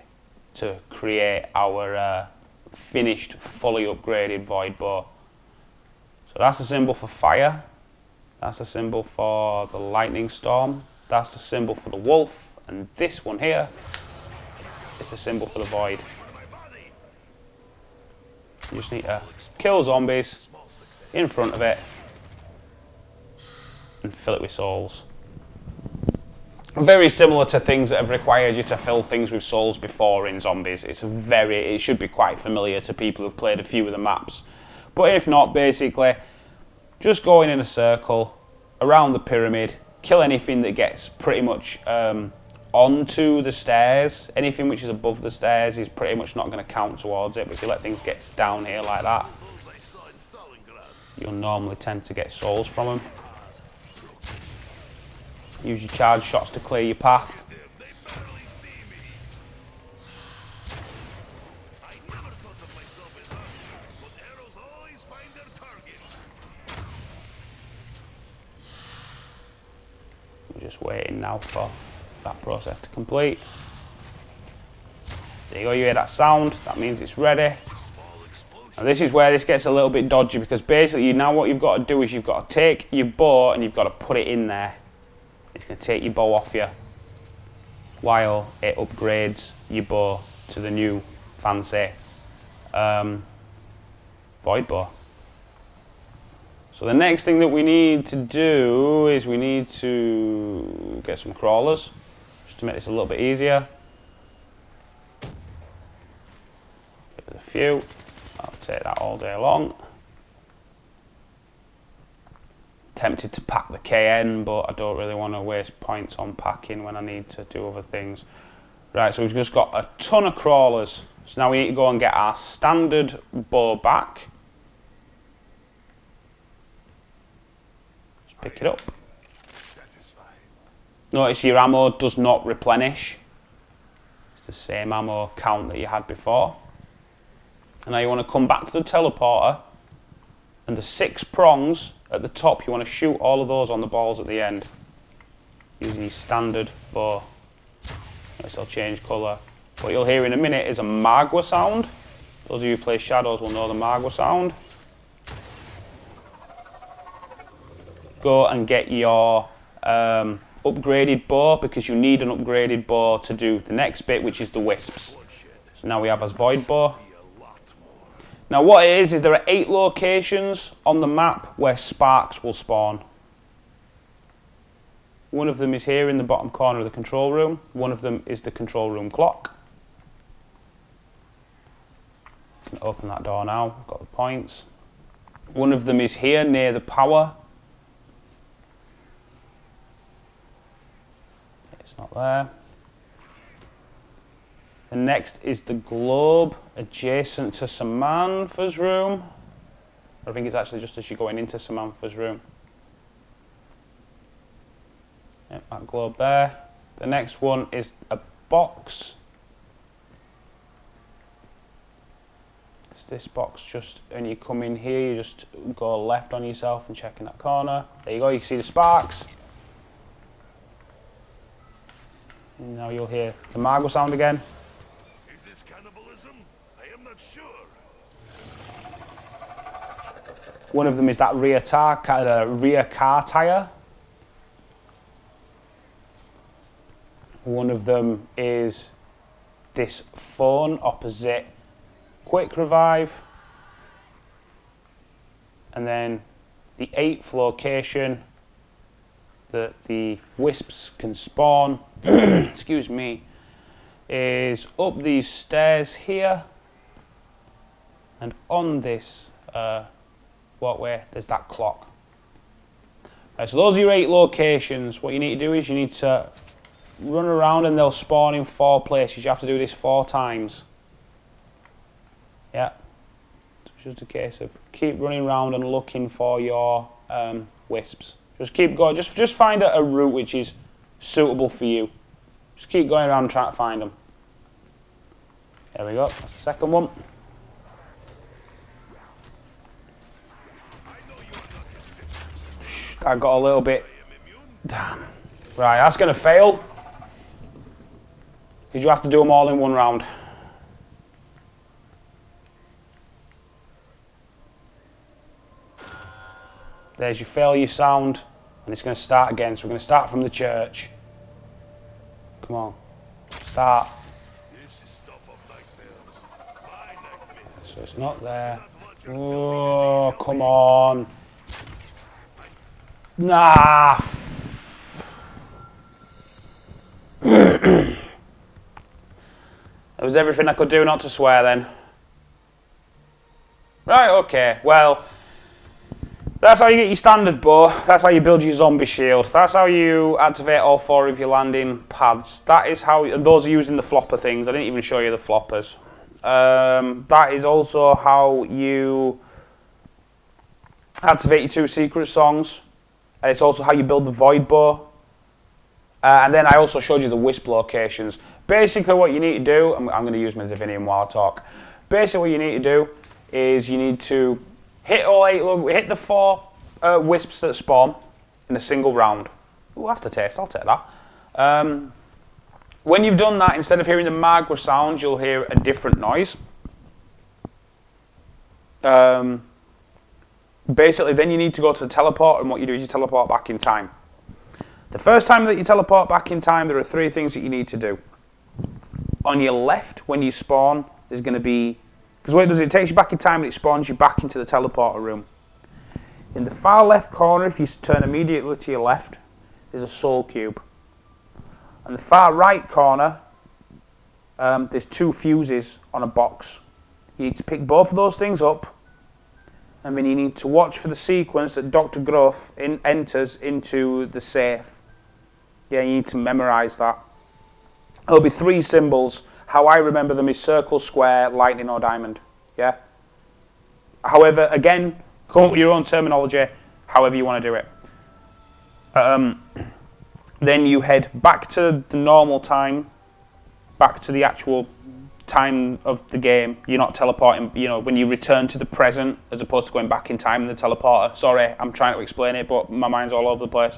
Speaker 1: to create our finished, fully upgraded void bow. So that's the symbol for fire. That's the symbol for the lightning storm. That's the symbol for the wolf. And this one here is the symbol for the void. You just need to kill zombies in front of it and fill it with souls. Very similar to things that have required you to fill things with souls before in zombies. It should be quite familiar to people who've played a few of the maps. But if not, basically, just go in a circle around the pyramid, kill anything that gets pretty much onto the stairs. Anything which is above the stairs is pretty much not going to count towards it, but if you let things get down here like that, you'll normally tend to get souls from them. Use your charge shots to clear your path. We're just waiting now for that process to complete. There you go, you hear that sound, that means it's ready. And this is where this gets a little bit dodgy, because basically now what you've got to do is you've got to take your bow and you've got to put it in there. It's going to take your bow off you while it upgrades your bow to the new fancy Void Boar. So the next thing that we need to do is we need to get some crawlers, just to make this a little bit easier. Get a few. I'll take that all day long. Tempted to pack the KN, but I don't really want to waste points on packing when I need to do other things. Right, so we've just got a ton of crawlers. So now we need to go and get our standard bow back. Just pick it up. Notice your ammo does not replenish. It's the same ammo count that you had before. And now you want to come back to the teleporter, and the 6 prongs at the top, you want to shoot all of those on the balls at the end using your standard bow. Notice they'll change colour. What you'll hear in a minute is a Magua sound. Those of you who play Shadows will know the Magua sound. Go and get your upgraded bow, because you need an upgraded bow to do the next bit, which is the wisps. So now we have as Void Bow. Now what it is there are 8 locations on the map where sparks will spawn. One of them is here in the bottom corner of the control room. One of them is the control room clock. Can open that door now, I've got the points. One of them is here near the power. It's not there. The next is the globe adjacent to Samantha's room. I think it's actually just as you're going into Samantha's room. Yep, that globe there. The next one is a box. It's this box just, and you come in here, you just go left on yourself and check in that corner. There you go, you can see the sparks. And now you'll hear the Magua sound again. One of them is that rear car tyre. One of them is this phone opposite quick revive. And then the 8th location that the wisps can spawn, excuse me, is up these stairs here. And on this walkway, there's that clock. So those are your 8 locations. What you need to do is you need to run around, and they'll spawn in 4 places. You have to do this 4 times. Yeah. It's just a case of keep running around and looking for your wisps. Just keep going. Just find a route which is suitable for you. Just keep going around and trying to find them. There we go. That's the second one. I got a little bit. Damn. Right, that's going to fail. Because you have to do them all in one round. There's your failure sound. And it's going to start again. So we're going to start from the church. Come on. Start. So it's not there. Oh, come on. Nah. That was everything I could do not to swear then. Right, okay, well, that's how you get your standard bow, that's how you build your zombie shield, that's how you activate all 4 of your landing pads, that is how, and those are using the flopper things, I didn't even show you the floppers. That is also how you activate your 2 secret songs, and it's also how you build the void bow. And then I also showed you the wisp locations. Basically what you need to do, I'm going to use my Divinium while I talk. Basically what you need to do is you need to hit hit the 4 wisps that spawn in a single round. Ooh, aftertaste, I'll take that. When you've done that, instead of hearing the Magua sounds, you'll hear a different noise. Basically, then you need to go to the teleport, and what you do is you teleport back in time. The first time that you teleport back in time, there are 3 things that you need to do. On your left, when you spawn, there's going to be Because what it does, it takes you back in time and it spawns you back into the teleporter room. In the far left corner, if you turn immediately to your left, there's a soul cube. On the far right corner, there's 2 fuses on a box. You need to pick both of those things up, and then you need to watch for the sequence that Dr. Gruff enters into the safe. Yeah, you need to memorize that. There'll be 3 symbols. How I remember them is circle, square, lightning, or diamond. Yeah. However, again, come up with your own terminology, however you want to do it. Then you head back to the normal time, back to the actual time of the game. You're not teleporting, you know, when you return to the present as opposed to going back in time in the teleporter. Sorry, I'm trying to explain it, but my mind's all over the place.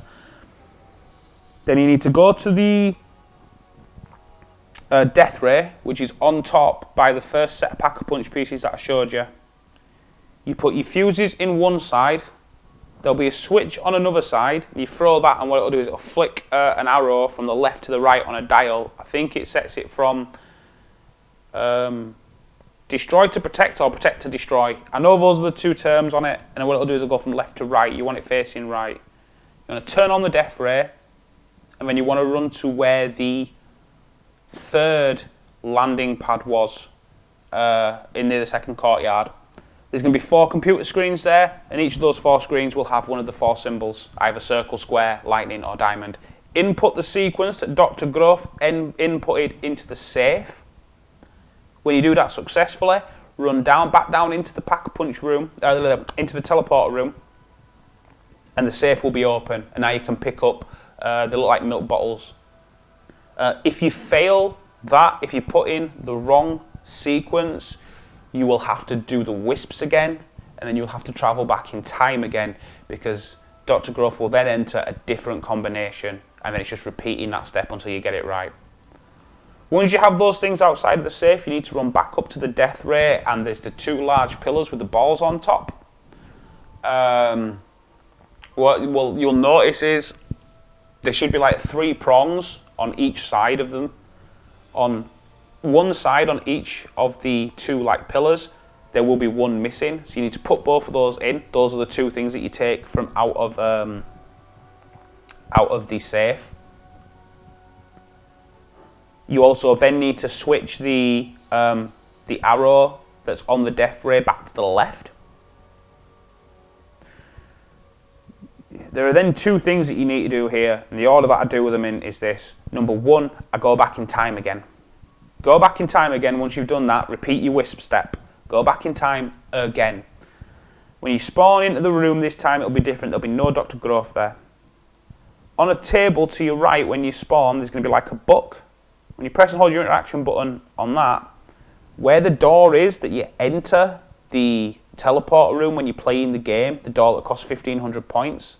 Speaker 1: Then you need to go to the death ray, which is on top by the first set of pack-a-punch pieces that I showed you. You put your fuses in one side, there'll be a switch on another side, you throw that, and what it'll do is it'll flick an arrow from the left to the right on a dial. I think it sets it from destroy to protect or protect to destroy. I know those are the 2 terms on it, and what it'll do is it'll go from left to right. You want it facing right. You're going to turn on the death ray, and then you want to run to where the 3rd landing pad was in near the 2nd courtyard. There's going to be 4 computer screens there, and each of those 4 screens will have one of the 4 symbols, either circle, square, lightning, or diamond. Input the sequence that Dr. Gruff inputted into the safe. When you do that successfully, run back down into the pack-a-punch room, into the teleporter room, and the safe will be open, and now you can pick up, they look like milk bottles. If you fail that, if you put in the wrong sequence, you will have to do the wisps again, and then you'll have to travel back in time again, because Dr. Gruff will then enter a different combination, and then it's just repeating that step until you get it right. Once you have those things outside of the safe, you need to run back up to the death ray, and there's the 2 large pillars with the balls on top. What you'll notice is there should be like 3 prongs on each side of them. On one side on each of the 2 like pillars, there will be 1 missing. So you need to put both of those in. Those are the 2 things that you take from out of the safe. You also then need to switch the arrow that's on the death ray back to the left. There are then 2 things that you need to do here, and the order that I do with them in is this. Number 1, I go back in time again. Go back in time again. Once you've done that, repeat your wisp step. Go back in time again. When you spawn into the room this time, it'll be different. There'll be no Dr. Gruff there. On a table to your right when you spawn, there's going to be like a book. When you press and hold your interaction button on that, where the door is that you enter the teleporter room when you're playing the game, the door that costs 1,500 points,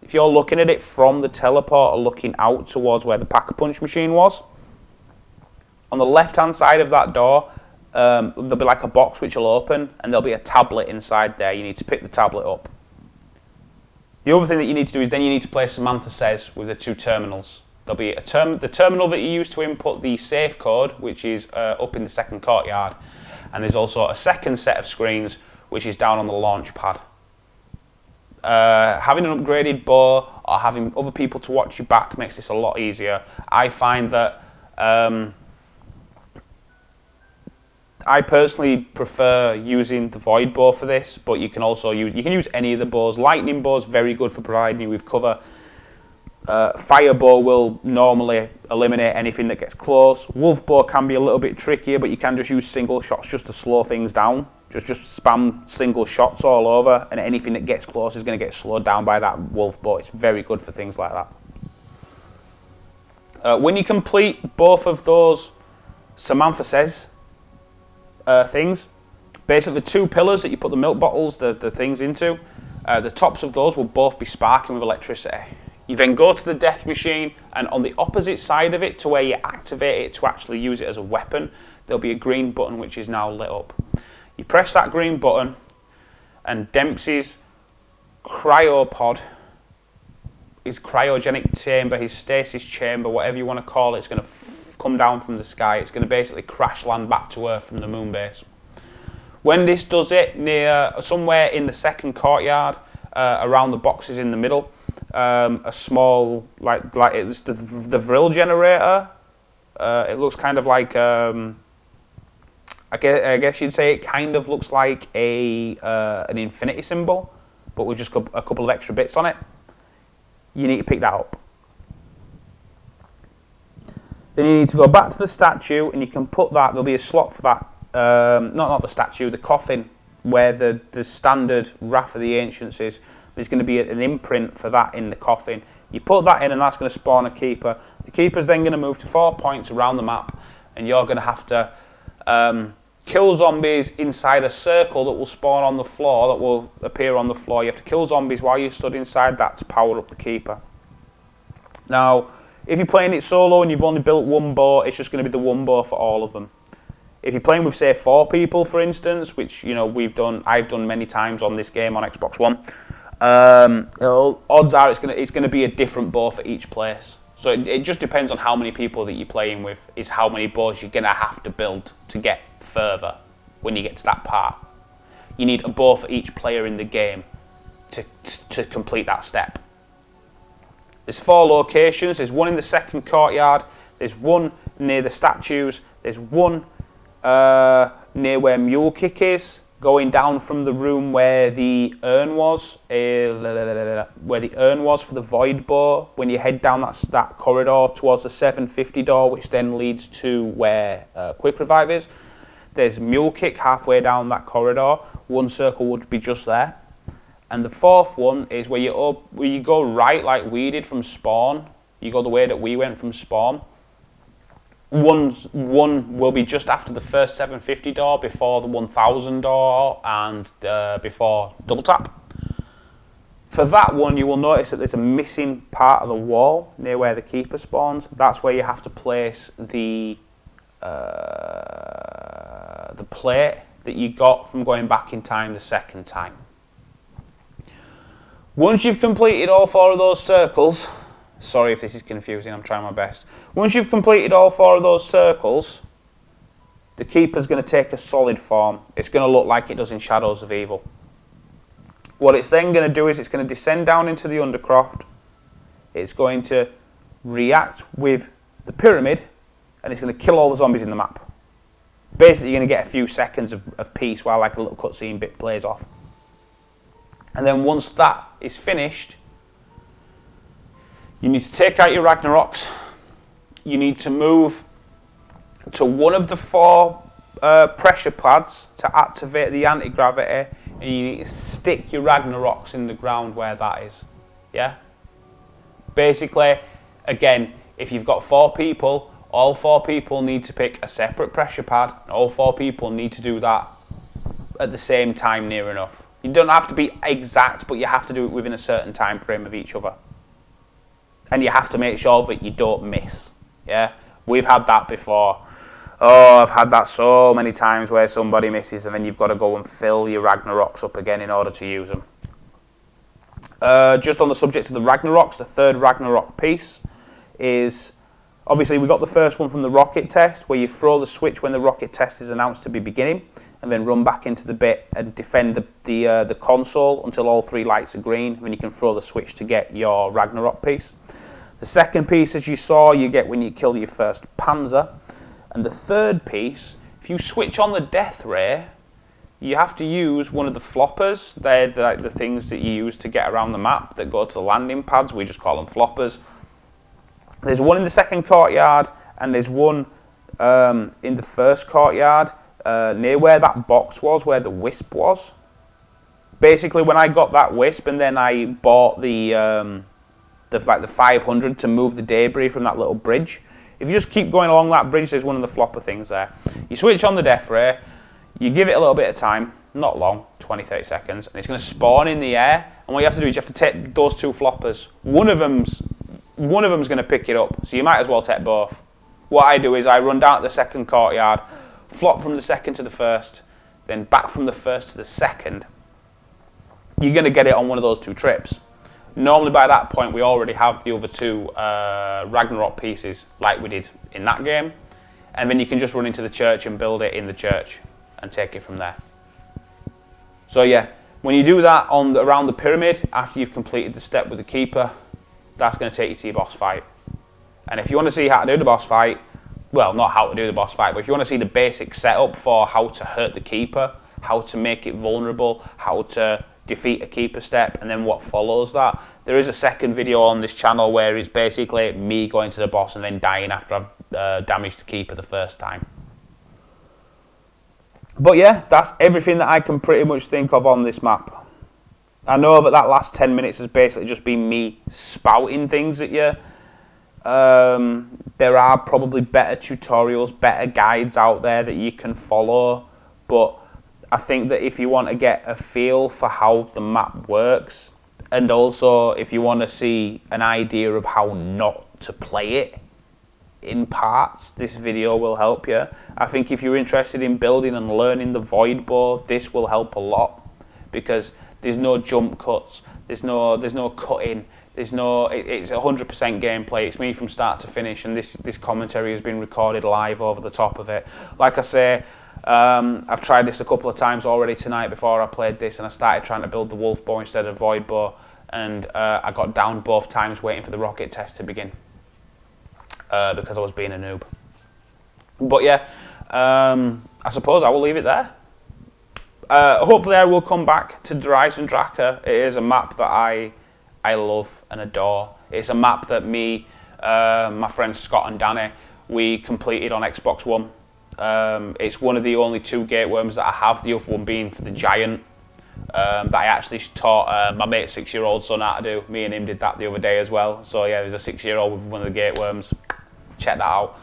Speaker 1: if you're looking at it from the teleporter looking out towards where the pack-a-punch machine was, on the left-hand side of that door, there'll be like a box which will open, and there'll be a tablet inside there. You need to pick the tablet up. The other thing that you need to do is then you need to play Samantha Says with the 2 terminals. There'll be the terminal that you use to input the safe code, which is up in the 2nd courtyard, and there's also a 2nd set of screens which is down on the launch pad. Having an upgraded bow or having other people to watch you back makes this a lot easier. I find that I personally prefer using the void bow for this, but you can also use any of the bows. Lightning bow is very good for providing you with cover. Fire bow will normally eliminate anything that gets close. Wolf bow can be a little bit trickier, but you can just use single shots just to slow things down. Just spam single shots all over, and anything that gets close is going to get slowed down by that wolf bow. It's very good for things like that. When you complete both of those Samantha Says things, basically the 2 pillars that you put the milk bottles, the things into, the tops of those will both be sparking with electricity. You then go to the death machine, and on the opposite side of it to where you activate it to actually use it as a weapon, there'll be a green button which is now lit up. You press that green button, and Dempsey's cryopod, his cryogenic chamber, his stasis chamber, whatever you want to call it, it's going to come down from the sky. It's going to basically crash land back to Earth from the moon base. When this does it, near somewhere in the second courtyard, around the boxes in the middle, a small, like it's the Vril generator. It looks kind of like, I guess you'd say it kind of looks like an infinity symbol, but with just a couple of extra bits on it. You need to pick that up. Then you need to go back to the statue, and you can put that. There'll be a slot for that. Not the statue, the coffin, where the standard Wrath of the Ancients is. There's going to be an imprint for that in the coffin. You put that in, and that's going to spawn a keeper. The keeper's then going to move to 4 points around the map, and you're going to have to kill zombies inside a circle that will spawn on the floor, that will appear on the floor. You have to kill zombies while you're stood inside that to power up the keeper. Now, if you're playing it solo and you've only built one bow, it's just going to be the one bow for all of them. If you're playing with, say, 4 people, for instance, which I've done many times on this game on Xbox One, odds are it's going to be a different bow for each place. So it just depends on how many people that you're playing with, is how many bows you're going to have to build to get further when you get to that part. You need a bow for each player in the game to complete that step. There's 4 locations. There's one in the second courtyard. There's one near the statues. There's one near where Mule Kick is, going down from the room where the urn was, for the Void Bow. When you head down that corridor towards the 750 door, which then leads to where Quick Revive is. There's Mule Kick halfway down that corridor. One circle would be just there. And the 4th one is where you go right like we did from spawn. You go the way that we went from spawn. One will be just after the first 750 door, before the 1000 door, and before double tap. For that one, you will notice that there's a missing part of the wall near where the keeper spawns. That's where you have to place the plate that you got from going back in time the second time. Once you've completed all 4 of those circles, sorry if this is confusing, I'm trying my best. Once you've completed all 4 of those circles, the keeper's going to take a solid form. It's going to look like it does in Shadows of Evil. What it's then going to do is it's going to descend down into the Undercroft. It's going to react with the pyramid, and it's going to kill all the zombies in the map. Basically, you're going to get a few seconds of peace while like a little cutscene bit plays off. And then once that is finished, you need to take out your Ragnaroks. You need to move to one of the 4 pressure pads to activate the anti-gravity, and you need to stick your Ragnaroks in the ground where that is. Yeah? Basically, again, if you've got 4 people, all 4 people need to pick a separate pressure pad, and all 4 people need to do that at the same time near enough. You don't have to be exact, but you have to do it within a certain time frame of each other. And you have to make sure that you don't miss. Yeah? We've had that before. Oh, I've had that so many times where somebody misses and then you've got to go and fill your Ragnaroks up again in order to use them. Just on the subject of the Ragnaroks, the 3rd Ragnarok piece is... Obviously, we got the first one from the rocket test, where you throw the switch when the rocket test is announced to be beginning, and then run back into the bit and defend the console until all 3 lights are green, when you can throw the switch to get your Ragnarok piece. The 2nd piece, as you saw, you get when you kill your first Panzer. And the 3rd piece, if you switch on the Death Ray, you have to use one of the floppers. They're the things that you use to get around the map that go to the landing pads. We just call them floppers. There's one in the second courtyard, and there's one in the first courtyard, near where that box was, where the wisp was. Basically, when I got that wisp, and then I bought the 500 to move the debris from that little bridge. If you just keep going along that bridge, there's one of the flopper things there. You switch on the Death Ray, you give it a little bit of time, not long, 20-30 seconds, and it's going to spawn in the air. And what you have to do is you have to take those 2 floppers. One of them's going to pick it up, so you might as well take both. What I do is I run down to the second courtyard, flop from the second to the first, then back from the first to the second. You're going to get it on one of those 2 trips. Normally by that point we already have the other 2 Ragnarok pieces like we did in that game, and then you can just run into the church and build it in the church and take it from there. So yeah, when you do that around the pyramid, after you've completed the step with the keeper, that's going to take you to your boss fight. And if you want to see how to do the boss fight, well, not how to do the boss fight, but if you want to see the basic setup for how to hurt the keeper, how to make it vulnerable, how to defeat a keeper step, and then what follows that, there is a second video on this channel where it's basically me going to the boss and then dying after I've damaged the keeper the first time. But yeah, that's everything that I can pretty much think of on this map. I know that last 10 minutes has basically just been me spouting things at you. There are probably better tutorials, better guides out there that you can follow, but I think that if you want to get a feel for how the map works, and also if you want to see an idea of how not to play it in parts, this video will help you. I think if you're interested in building and learning the void bow, this will help a lot, because there's no jump cuts, there's no cutting, it's 100% gameplay. It's me from start to finish, and this commentary has been recorded live over the top of it. Like I say, I've tried this a couple of times already tonight before I played this, and I started trying to build the wolf bow instead of void bow, and I got down both times waiting for the rocket test to begin. Because I was being a noob. But yeah, I suppose I will leave it there. Hopefully I will come back to Eisendrache. It is a map that I love and adore. It's a map that me, my friends Scott and Danny, we completed on Xbox One. It's one of the only 2 gate worms that I have, the other one being for the giant, that I actually taught my mate's 6-year-old son how to do. Me and him did that the other day as well. So yeah, there's a 6-year-old with one of the gate worms. Check that out.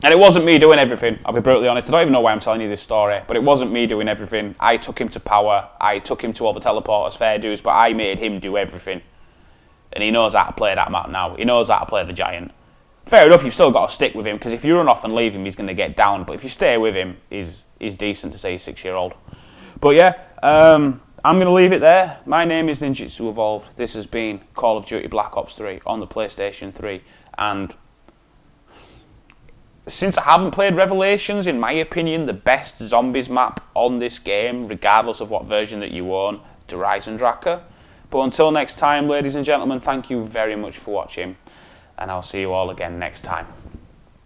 Speaker 1: And it wasn't me doing everything, I'll be brutally honest. I don't even know why I'm telling you this story, but it wasn't me doing everything. I took him to power, I took him to all the teleporters, fair dues, but I made him do everything. And he knows how to play that map now. He knows how to play the giant. Fair enough, you've still got to stick with him, because if you run off and leave him, he's going to get down. But if you stay with him, he's decent to say he's 6-year-old. But yeah, I'm going to leave it there. My name is Ninjitsu Evolved. This has been Call of Duty Black Ops 3 on the PlayStation 3. And since I haven't played Revelations, in my opinion, the best zombies map on this game, regardless of what version that you own, to Eisendrache. But until next time, ladies and gentlemen, thank you very much for watching, and I'll see you all again next time.